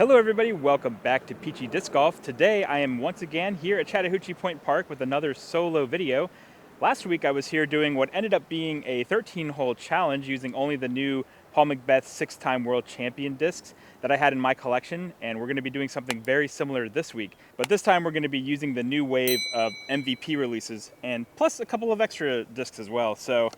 Hello everybody, welcome back to Peachy Disc Golf. Today I am once again here at Chattahoochee Point Park with another solo video. Last week I was here doing what ended up being a 13-hole challenge using only the new Paul McBeth 6-time world champion discs that I had in my collection, and we're going to be doing something very similar this week. But this time we're going to be using the new wave of MVP releases and plus a couple of extra discs as well. So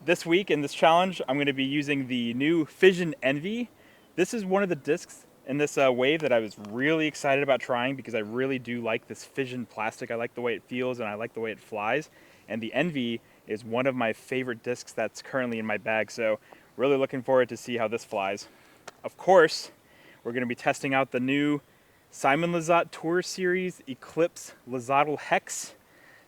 this week in this challenge I'm going to be using the new Fission Envy. This is one of the discs in this wave that I was really excited about trying because I really do like this fission plastic. I like the way it feels and I like the way it flies. And the Envy is one of my favorite discs that's currently in my bag, so really looking forward to see how this flies. Of course, we're going to be testing out the new Simon Lizotte Tour Series Eclipse Lizottl Hex.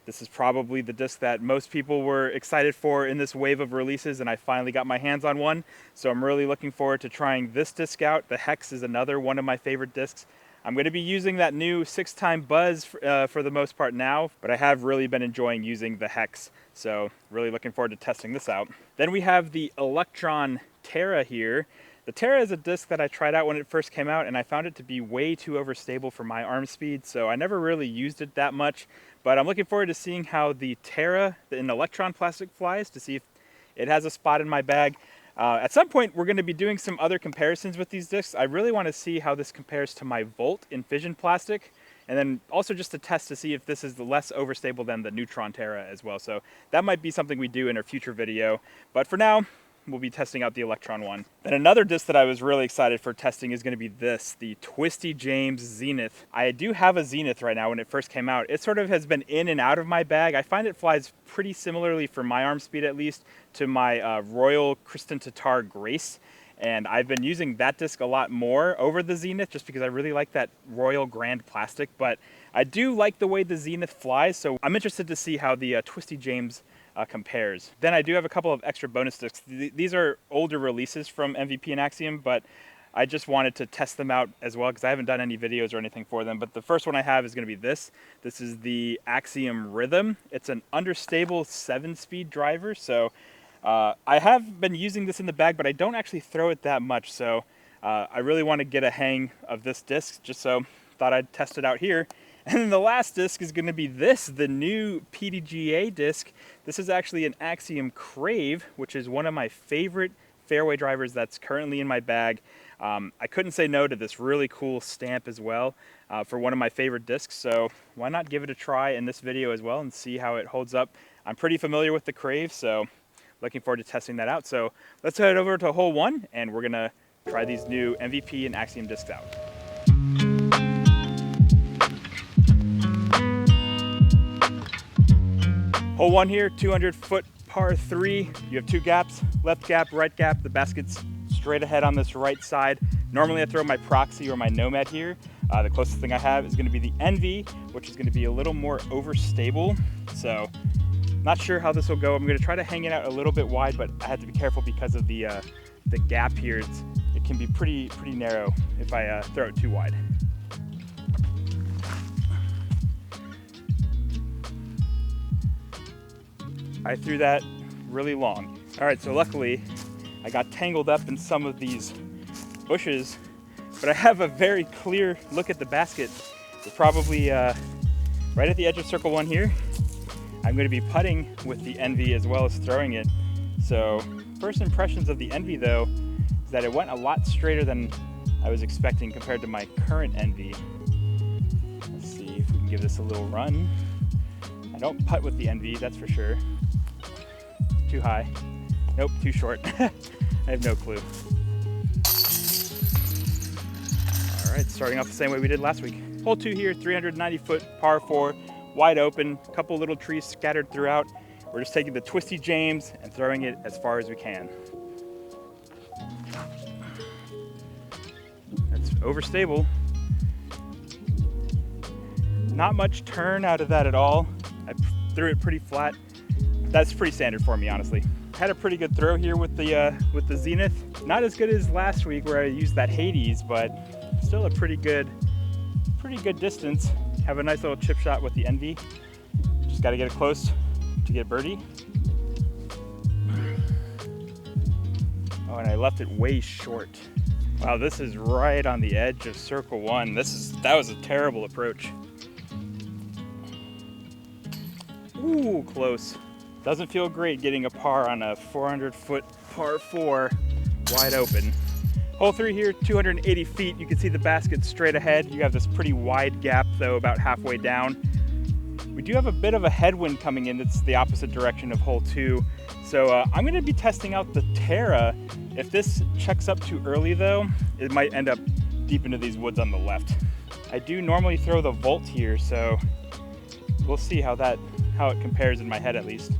This is probably the disc that most people were excited for in this wave of releases, and I finally got my hands on one. So I'm really looking forward to trying this disc out. The Hex is another one of my favorite discs. I'm going to be using that new 6-time Buzz for the most part now, but I have really been enjoying using the Hex. So really looking forward to testing this out. Then we have the Electron Terra here. The Terra is a disc that I tried out when it first came out, and I found it to be way too overstable for my arm speed, so I never really used it that much. But I'm looking forward to seeing how the Terra in Electron plastic flies, to see if it has a spot in my bag. At some point, we're going to be doing some other comparisons with these discs. I really want to see how this compares to my Volt in Fission plastic, and then also just to test to see if this is less overstable than the Neutron Terra as well. So that might be something we do in a future video. But for now, we'll be testing out the Electron one. Then another disc that I was really excited for testing is going to be this, the Twisty James Zenith. I do have a Zenith right now. When it first came out, it sort of has been in and out of my bag. I find it flies pretty similarly, for my arm speed at least, to my Royal Kristen Tatar Grace. And I've been using that disc a lot more over the Zenith just because I really like that Royal Grand plastic. But I do like the way the Zenith flies, so I'm interested to see how the Twisty James compares. Then I do have a couple of extra bonus discs. These are older releases from MVP and Axiom, but I just wanted to test them out as well because I haven't done any videos or anything for them. But the first one I have is going to be this. This is the Axiom Rhythm. It's an understable 7-speed driver, so I have been using this in the bag, but I don't actually throw it that much, so I really want to get a hang of this disc, just so thought I'd test it out here. And then the last disc is going to be this, the new PDGA disc. This is actually an Axiom Crave, which is one of my favorite fairway drivers that's currently in my bag. I couldn't say no to this really cool stamp as well for one of my favorite discs, so why not give it a try in this video as well and see how it holds up. I'm pretty familiar with the Crave, so looking forward to testing that out. So let's head over to hole 1, and we're going to try these new MVP and Axiom discs out. Hole 1 here, 200-foot par 3. You have 2 gaps, left gap, right gap. The basket's straight ahead on this right side. Normally I throw my Proxy or my Nomad here. The closest thing I have is going to be the Envy, which is going to be a little more overstable. So not sure how this will go. I'm going to try to hang it out a little bit wide, but I have to be careful because of the gap here. It can be pretty narrow if I throw it too wide. I threw that really long. All right, so luckily I got tangled up in some of these bushes, but I have a very clear look at the basket. We're probably right at the edge of circle 1 here. I'm going to be putting with the Envy as well as throwing it. So first impressions of the Envy though is that it went a lot straighter than I was expecting compared to my current Envy. Let's see if we can give this a little run. I don't putt with the Envy, that's for sure. Too high. Nope, too short. I have no clue. All right, starting off the same way we did last week. Hole 2 here, 390-foot par 4, wide open, a couple little trees scattered throughout. We're just taking the Twisty James and throwing it as far as we can. That's overstable. Not much turn out of that at all. I threw it pretty flat. That's pretty standard for me, honestly. Had a pretty good throw here with the Zenith. Not as good as last week where I used that Hades, but still a pretty good distance. Have a nice little chip shot with the Envy. Just got to get it close to get birdie. Oh, and I left it way short. Wow, this is right on the edge of circle one. That was a terrible approach. Ooh, close. Doesn't feel great getting a par on a 400-foot par 4 wide open. Hole 3 here, 280 feet. You can see the basket straight ahead. You have this pretty wide gap though, about halfway down. We do have a bit of a headwind coming in. It's the opposite direction of hole 2. So I'm gonna be testing out the Terra. If this checks up too early though, it might end up deep into these woods on the left. I do normally throw the Volt here, so we'll see how it compares in my head at least.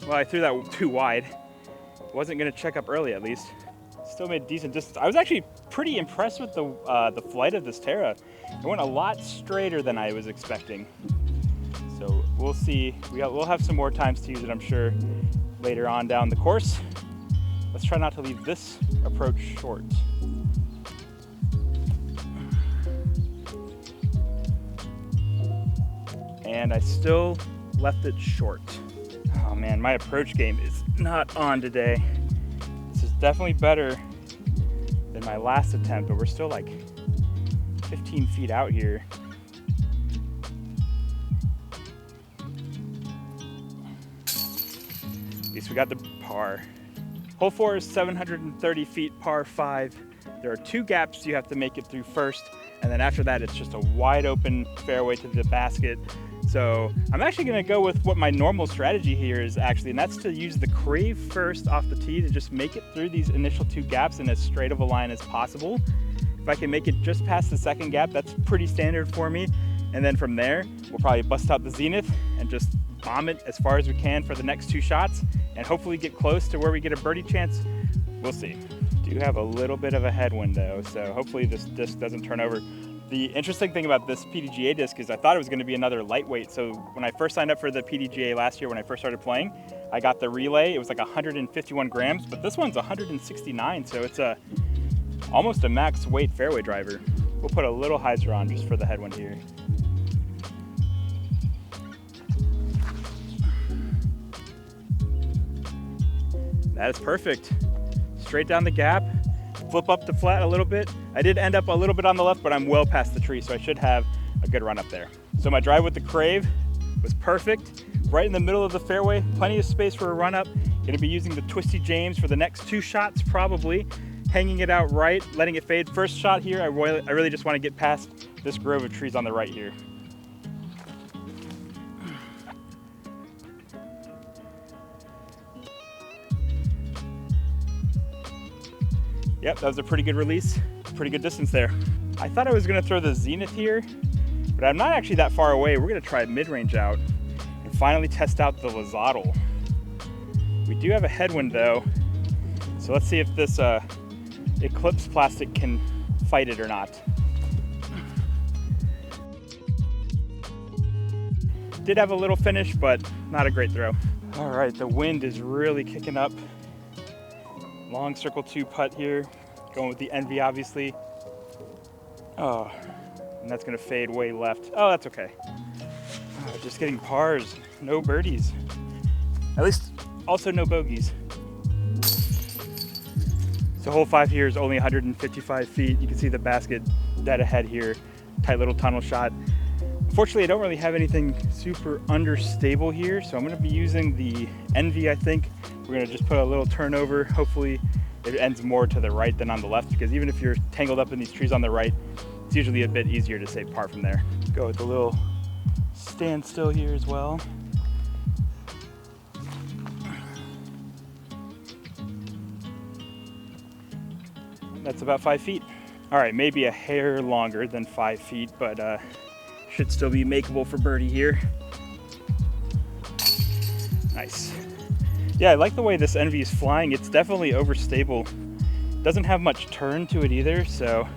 Well, I threw that too wide. Wasn't gonna check up early at least. Still made decent distance. I was actually pretty impressed with the flight of this Terra. It went a lot straighter than I was expecting. So we'll see. We'll have some more times to use it, I'm sure, later on down the course. Let's try not to leave this approach short. And I still left it short. Oh man, my approach game is not on today. This is definitely better than my last attempt, but we're still like 15 feet out here. At least we got the par. Hole 4 is 730 feet, par 5. There are 2 gaps you have to make it through first, and then after that it's just a wide open fairway to the basket. So I'm actually gonna go with what my normal strategy here is actually, and that's to use the Crave first off the tee to just make it through these initial 2 gaps in as straight of a line as possible. If I can make it just past the second gap, that's pretty standard for me. And then from there, we'll probably bust out the Zenith and just bomb it as far as we can for the next 2 shots and hopefully get close to where we get a birdie chance. We'll see. Do have a little bit of a headwind though, so hopefully this disc doesn't turn over. The interesting thing about this PDGA disc is I thought it was going to be another lightweight. So when I first signed up for the PDGA last year, when I first started playing, I got the relay. It was like 151 grams, but this one's 169. So it's almost a max weight fairway driver. We'll put a little hyzer on just for the headwind here. That is perfect. Straight down the gap. Flip up to flat a little bit. I did end up a little bit on the left, but I'm well past the tree, so I should have a good run up there. So my drive with the Crave was perfect. Right in the middle of the fairway, plenty of space for a run up. Gonna be using the Twisty James for the next 2 shots probably. Hanging it out right, letting it fade. First shot here, I really just wanna get past this grove of trees on the right here. Yep, that was a pretty good release, pretty good distance there. I thought I was gonna throw the Zenith here, but I'm not actually that far away. We're gonna try mid-range out and finally test out the Lizottl. We do have a headwind though, so let's see if this Eclipse plastic can fight it or not. Did have a little finish, but not a great throw. All right, the wind is really kicking up. Long circle 2 putt here, going with the Envy obviously. Oh, and that's gonna fade way left. Oh, that's okay. Oh, just getting pars, no birdies. At least also no bogeys. So hole 5 here is only 155 feet. You can see the basket dead ahead here. Tight little tunnel shot. Unfortunately, I don't really have anything super understable here, so I'm gonna be using the Envy, I think. We're gonna just put a little turnover. Hopefully it ends more to the right than on the left, because even if you're tangled up in these trees on the right, it's usually a bit easier to say par from there. Go with a little standstill here as well. That's about 5 feet. All right, maybe a hair longer than 5 feet, but should still be makeable for birdie here. Nice. Yeah, I like the way this Envy is flying. It's definitely overstable. Doesn't have much turn to it either, so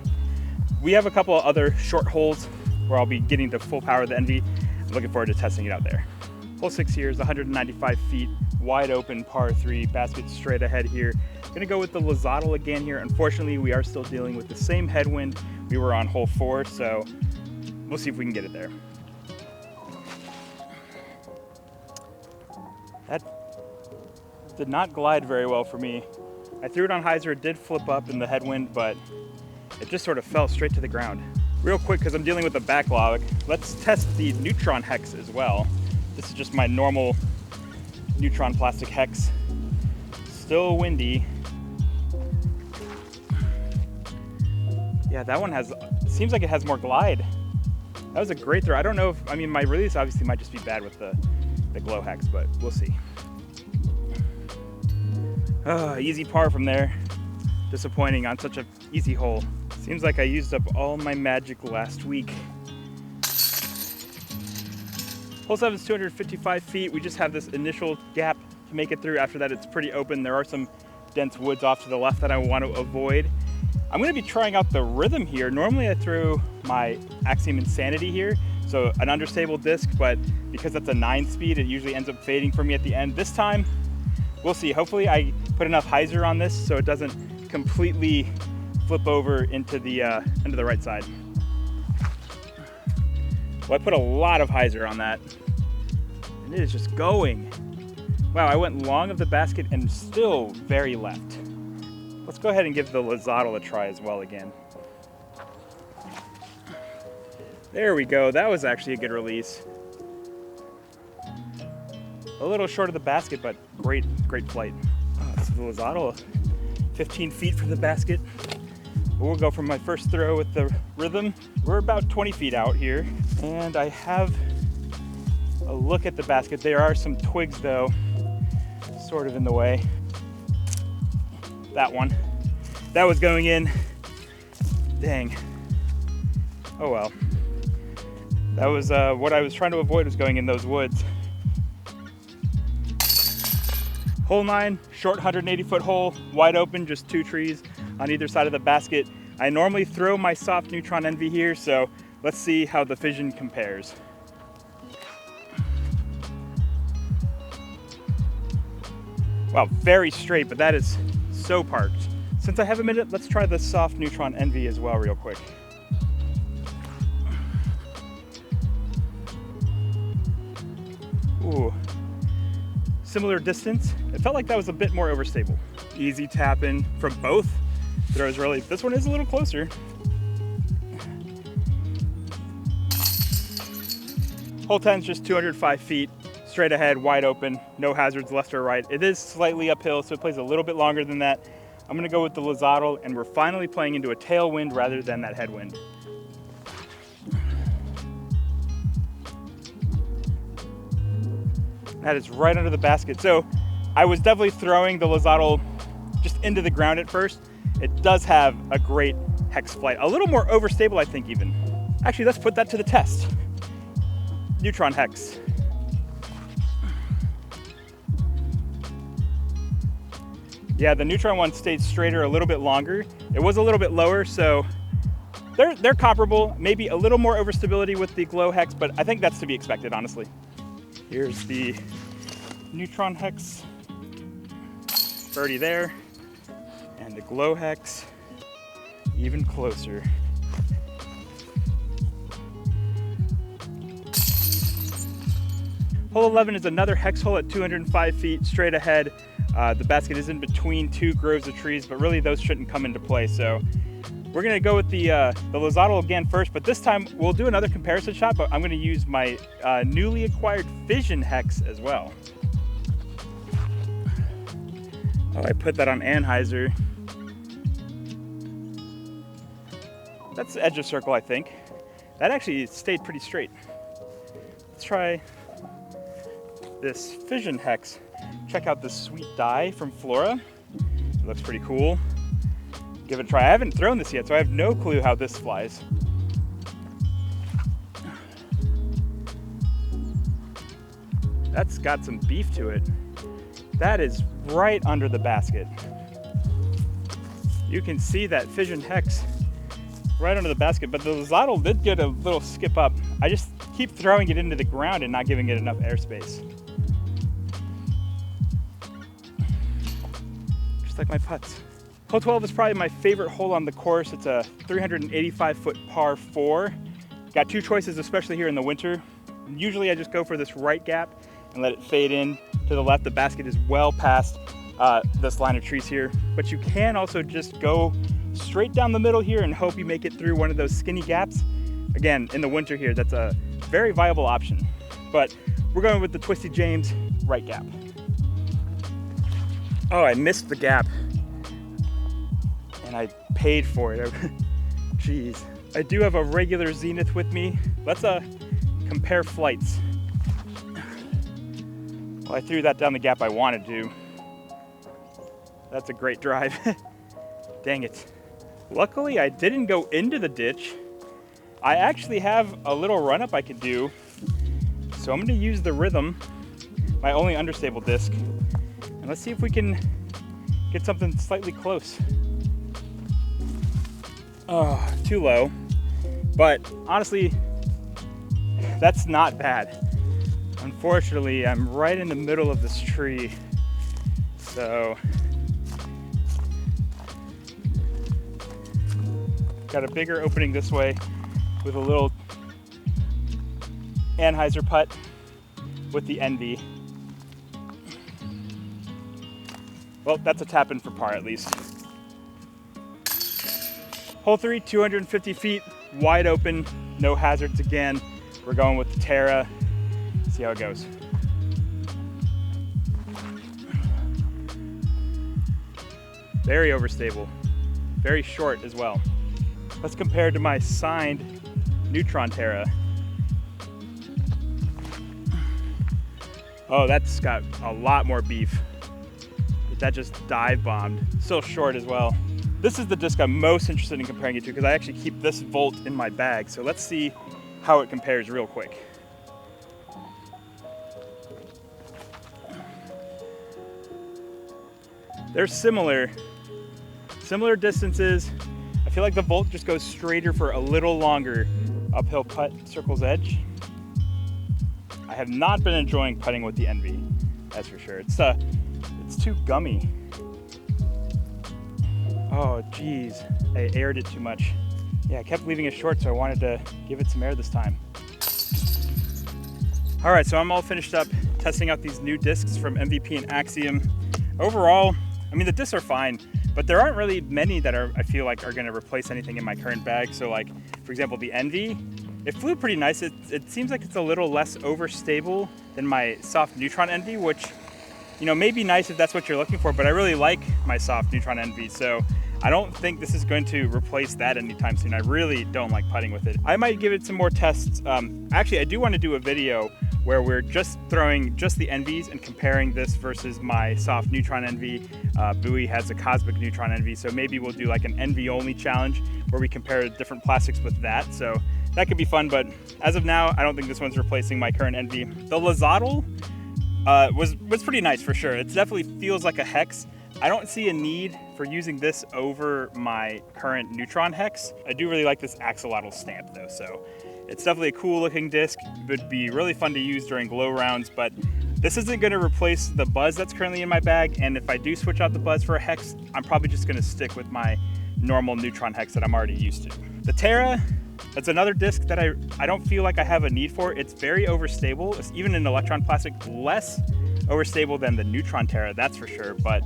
we have a couple of other short holes where I'll be getting the full power of the Envy. I'm looking forward to testing it out there. Hole 6 here is 195 feet, wide open par 3, basket straight ahead here. Gonna go with the Lizottl again here. Unfortunately, we are still dealing with the same headwind we were on hole 4, so we'll see if we can get it there. Did not glide very well for me. I threw it on hyzer, it did flip up in the headwind, but it just sort of fell straight to the ground. Real quick, because I'm dealing with a backlog, let's test the Neutron hex as well. This is just my normal Neutron plastic hex. Still windy. Yeah, that one seems like it has more glide. That was a great throw. I don't know if, I mean, my release obviously might just be bad with the glow hex, but we'll see. Easy par from there. Disappointing on such an easy hole. Seems like I used up all my magic last week. Hole 7 is 255 feet. We just have this initial gap to make it through. After that, it's pretty open. There are some dense woods off to the left that I want to avoid. I'm going to be trying out the Rhythm here. Normally I throw my Axiom Insanity here, so an understable disc, but because that's a 9-speed, it usually ends up fading for me at the end. This time, we'll see. Hopefully I put enough hyzer on this so it doesn't completely flip over into the right side. Well, I put a lot of hyzer on that, and it is just going. Wow, I went long of the basket and still very left. Let's go ahead and give the Lizottl a try as well again. There we go, that was actually a good release. A little short of the basket, but great flight. So the Lizottl, 15 feet from the basket. We'll go from my first throw with the Rhythm. We're about 20 feet out here, and I have a look at the basket. There are some twigs though, sort of in the way. That one. That was going in. Dang. Oh well. That was what I was trying to avoid, was going in those woods. Hole 9, short 180-foot hole, wide open, just 2 trees on either side of the basket. I normally throw my soft Neutron Envy here, so let's see how the Fission compares. Wow, very straight, but that is so parked. Since I have a minute, let's try the soft Neutron Envy as well real quick. Ooh, similar distance. It felt like that was a bit more overstable. Easy tap in from both throws really. This one is a little closer. Hole 10 is just 205 feet, straight ahead, wide open, no hazards left or right. It is slightly uphill, so it plays a little bit longer than that. I'm gonna go with the Lizottl, and we're finally playing into a tailwind rather than that headwind. That is right under the basket. So I was definitely throwing the Lizottl just into the ground at first. It does have a great hex flight. A little more overstable, I think, even. Actually, let's put that to the test. Neutron hex. Yeah, the Neutron one stayed straighter a little bit longer. It was a little bit lower, so they're comparable. Maybe a little more overstability with the glow hex, but I think that's to be expected, honestly. Here's the Neutron hex, birdie there, and the glow hex even closer. Hole 11 is another hex hole at 205 feet straight ahead. The basket is in between 2 groves of trees, but really those shouldn't come into play. So we're gonna go with the Lizottl again first, but this time we'll do another comparison shot, but I'm gonna use my newly acquired Fission hex as well. Oh, I put that on Anheuser. That's the edge of circle, I think. That actually stayed pretty straight. Let's try this Fission hex. Check out this sweet die from Flora. It looks pretty cool. Give it a try. I haven't thrown this yet, so I have no clue how this flies. That's got some beef to it. That is right under the basket. You can see that Fission hex right under the basket, but the Lizottl did get a little skip up. I just keep throwing it into the ground and not giving it enough airspace. Just like my putts. Hole 12 is probably my favorite hole on the course. It's a 385-foot par 4. Got 2 choices, especially here in the winter. Usually I just go for this right gap, and and let it fade in to the left. The basket is well past this line of trees here, but you can also just go straight down the middle here and hope you make it through one of those skinny gaps. Again, in the winter here, that's a very viable option, but we're going with the Twisty James right gap. Oh, I missed the gap and I paid for it. Jeez. I do have a regular Zenith with me. Let's compare flights. Well, I threw that down the gap I wanted to. That's a great drive. Dang it. Luckily, I didn't go into the ditch. I actually have a little run up I could do. So I'm gonna use the Rhythm, my only understable disc. And let's see if we can get something slightly close. Oh, too low. But honestly, that's not bad. Unfortunately, I'm right in the middle of this tree. So, got a bigger opening this way with a little Anheuser putt with the Envy. Well, that's a tap in for par at least. Hole 3, 250 feet, wide open, no hazards again. We're going with the Terra. See how it goes. Very overstable, very short as well. Let's compare to my signed Neutron Terra. Oh, that's got a lot more beef. That just dive bombed. Still short as well. This is the disc I'm most interested in comparing it to because I actually keep this Volt in my bag. So let's see how it compares real quick. They're similar distances. I feel like the Volt just goes straighter for a little longer uphill putt, circle's edge. I have not been enjoying putting with the Envy, that's for sure. It's too gummy. Oh geez, I aired it too much. Yeah, I kept leaving it short, so I wanted to give it some air this time. All right, so I'm all finished up testing out these new discs from MVP and Axiom. Overall, I mean, the discs are fine, but there aren't really many that I feel like are gonna replace anything in my current bag. So like, for example, the Envy, it flew pretty nice. It seems like it's a little less overstable than my soft Neutron Envy, which, you know, may be nice if that's what you're looking for, but I really like my soft Neutron Envy. So I don't think this is going to replace that anytime soon. I really don't like putting with it. I might give it some more tests. Actually, I do want to do a video where we're just throwing just the Envies and comparing this versus my soft Neutron Envy. Bowie has a Cosmic Neutron Envy, so maybe we'll do like an Envy only challenge where we compare different plastics with that. So that could be fun, but as of now, I don't think this one's replacing my current Envy. The Lizottl was pretty nice for sure. It definitely feels like a hex. I don't see a need for using this over my current Neutron hex. I do really like this axolotl stamp though, so it's definitely a cool looking disc. It would be really fun to use during glow rounds, but this isn't gonna replace the Buzz that's currently in my bag, and if I do switch out the Buzz for a hex, I'm probably just gonna stick with my normal Neutron hex that I'm already used to. The Terra, that's another disc that I don't feel like I have a need for. It's very overstable, it's even in Electron plastic, less overstable than the Neutron Terra, that's for sure, but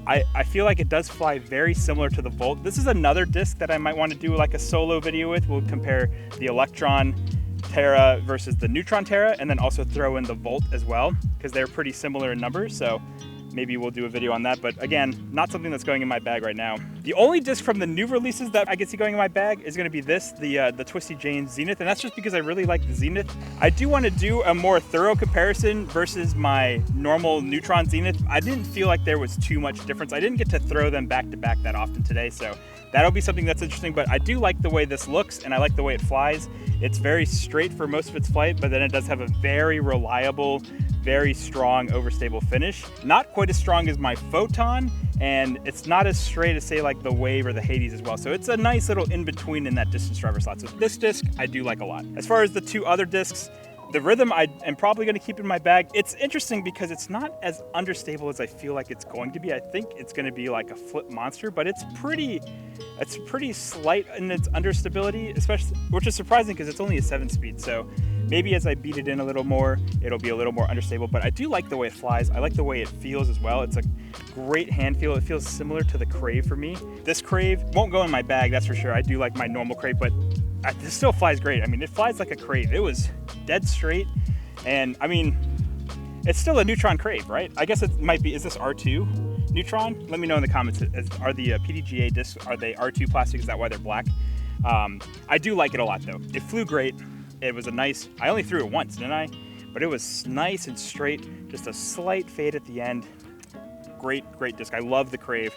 I feel like it does fly very similar to the Volt. This is another disc that I might want to do like a solo video with. We'll compare the Electron Terra versus the Neutron Terra, and then also throw in the Volt as well, because they're pretty similar in numbers. So maybe we'll do a video on that, but again, not something that's going in my bag right now. The only disc from the new releases that I can see going in my bag is gonna be this, the Twisty James Zenith, and that's just because I really like the Zenith. I do wanna do a more thorough comparison versus my normal Neutron Zenith. I didn't feel like there was too much difference. I didn't get to throw them back to back that often today, so that'll be something that's interesting, but I do like the way this looks, and I like the way it flies. It's very straight for most of its flight, but then it does have a very reliable, very strong overstable finish. Not quite as strong as my Photon, and it's not as straight as say like the Wave or the Hades as well. So it's a nice little in between in that distance driver slot. So this disc I do like a lot. As far as the two other discs, The Rhythm I am probably going to keep in my bag. It's interesting because it's not as understable as I feel like it's going to be. I think it's going to be like a flip monster, but it's pretty slight in its understability, especially, which is surprising because it's only a 7-speed. So maybe as I beat it in a little more, it'll be a little more understable, but I do like the way it flies. I like the way it feels as well. It's a great hand feel. It feels similar to the Crave for me. This Crave won't go in my bag, that's for sure. I do like my normal Crave, but this still flies great. I mean, it flies like a Crave. It was dead straight, and I mean, it's still a Neutron Crave, right? I guess it might be, is this R2 Neutron? Let me know in the comments. Are the PDGA discs, are they R2 plastic? Is that why they're black? I do like it a lot though. It flew great. It was a nice, I only threw it once, didn't I? But it was nice and straight, just a slight fade at the end. Great disc. I love the Crave.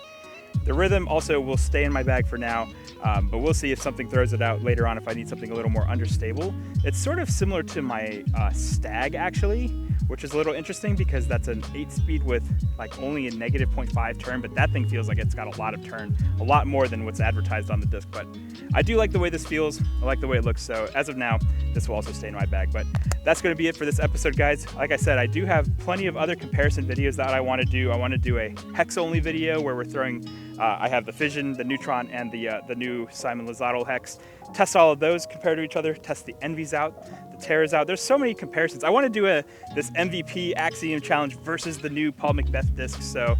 The Rhythm also will stay in my bag for now, but we'll see if something throws it out later on if I need something a little more understable. It's sort of similar to my Stag actually, which is a little interesting because that's an 8-speed with like only a negative 0.5 turn, but that thing feels like it's got a lot of turn, a lot more than what's advertised on the disc. But I do like the way this feels. I like the way it looks. So as of now, this will also stay in my bag. But that's going to be it for this episode, guys. Like I said, I do have plenty of other comparison videos that I want to do. I want to do a hex only video where we're throwing, I have the Fission, the Neutron, and the new Simon Lizottl hex. Test all of those, compare to each other, test the Envies out, the Terras out. There's so many comparisons. I want to do this MVP Axiom challenge versus the new Paul Macbeth disc. So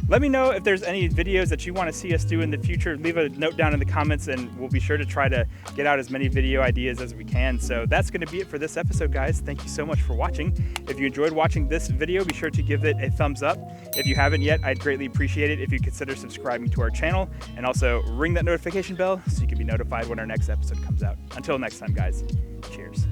let me know if there's any videos that you want to see us do in the future. Leave a note down in the comments and we'll be sure to try to get out as many video ideas as we can. So that's going to be it for this episode, guys. Thank you so much for watching. If you enjoyed watching this video, be sure to give it a thumbs up. If you haven't yet, I'd greatly appreciate it if you consider subscribing to our channel and also ring that notification bell so you can be notified when our next episode comes out. Until next time, guys, cheers.